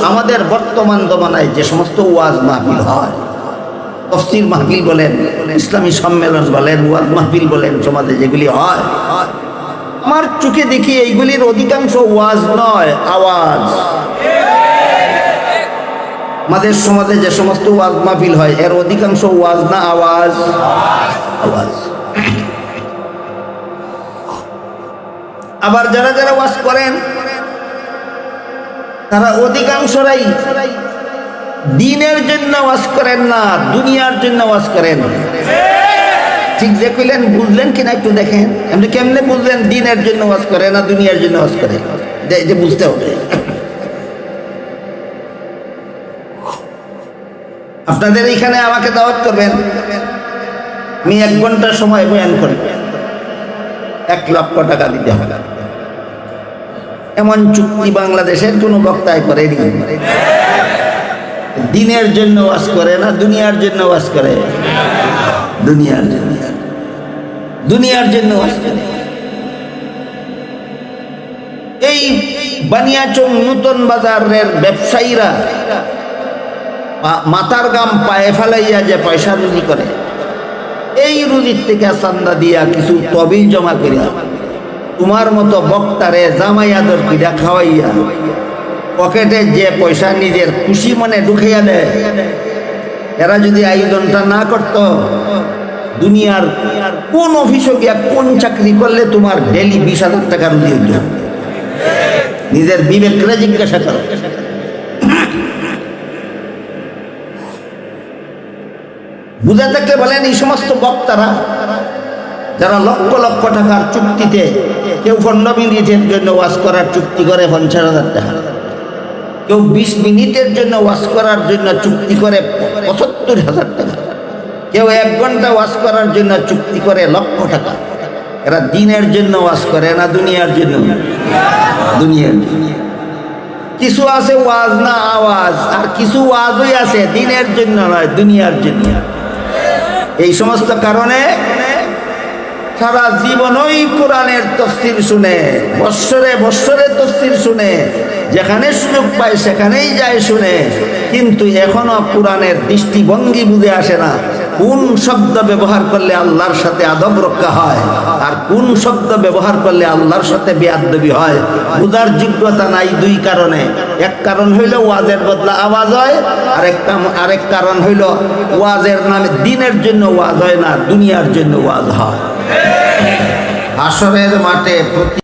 আমাদের বর্তমান জমানায় যে সমস্ত ওয়াজ মাহফিল হয়, তফসির মাহফিল বলেন, ইসলামী সম্মেলন বলেন, ওয়াজ মাহফিল বলেন, সমাজে যেগুলি হয়, আমার চোখে দেখি এইগুলির অধিকাংশ ওয়াজ নয়, আওয়াজ। আমাদের সমাজে যে সমস্ত ওয়াজ মাহফিল হয় এর অধিকাংশ ওয়াজ না আওয়াজ, আওয়াজ। আবার যারা যারা ওয়াজ করেন তারা অধিকাংশরাই দিনের জন্য ওয়াজ করেন না, দুনিয়ার জন্য ওয়াজ করেন। ঠিক যে কইলেন, বুঝলেন কিনা একটু দেখেন, আপনি কেমনে বুঝলেন দিনের জন্য ওয়াজ করে না দুনিয়ার জন্য ওয়াজ করে? যে বুঝতে হবে। আপনাদের এইখানে আমাকে দাওয়াত করবেন, আমি 1 ঘন্টা সময় বয়ান করি, 1 লক্ষ টাকা দিতে হবে। এমন চুক্তি বাংলাদেশের কোনো বক্তায় করেনি। দিনের জন্য ওয়াজ করে না দুনিয়ার জন্য ওয়াজ করে? দুনিয়ার জন্য, দুনিয়ার জন্য ওয়াজ করে। এই বানিয়াচং নতুন বাজারের ব্যবসায়ীরা মাথার গাম পায়ে ফেলাইয়া যে পয়সা রুজি করে, এই রুজির থেকে চান্দা দিয়া কিছু তবিল জমা করিয়া তোমার মতো বক্তারে জামাই আদর পিঠা খাওয়াইয়া পকেটে যে পয়সা নিজের খুশি মনে ঢুকাইয়া দেয়, এরা যদি আয়োজনটা না করত, দুনিয়ার কোন অফিসে গিয়া কোন চাকরি করলে তোমার ডেলি 20,000 টাকা রুজি হইত? নিজের বিবেকরে জিজ্ঞাসা করো। বুঝা থাকলে বলেন, এই সমস্ত বক্তারা যারা লক্ষ লক্ষ টাকার চুক্তিতে, কেউ 15 মিনিটের জন্য ওয়াজ করার চুক্তি করে 50,000 টাকা, কেউ 20 মিনিটের জন্য ওয়াজ করার জন্য চুক্তি করে 75,000 টাকা, কেউ 1 ঘন্টা ওয়াজ করার জন্য চুক্তি করে লক্ষ টাকা। এরা দিনের জন্য ওয়াজ করে না দুনিয়ার জন্য? দুনিয়ার জন্য। কিছু আছে ওয়াজ না আওয়াজ, আর কিছু ওয়াজই আছে দিনের জন্য নয় দুনিয়ার জন্য। এই সমস্ত কারণে সারা জীবনই কোরআনের তাফসীর শুনে, বৎসরে বৎসরে তাফসীর শুনে, যেখানে সুযোগ পায় সেখানেই যায় শুনে, কিন্তু এখনো কোরআনের দৃষ্টিভঙ্গি বুঝে আসে না। কোন শব্দ ব্যবহার করলে আল্লাহর সাথে আদব রক্ষা হয় আর কোন শব্দ ব্যবহার করলে আল্লাহর সাথে বেয়াদবি হয়, বুঝার যোগ্যতা নাই 2 কারণে। এক কারণ হইল ওয়াজের বদলা আওয়াজ হয়, আরেক কারণ হইল ওয়াজের নামে দিনের জন্য ওয়াজ হয় না, দুনিয়ার জন্য ওয়াজ হয়। হাসরের মাঠে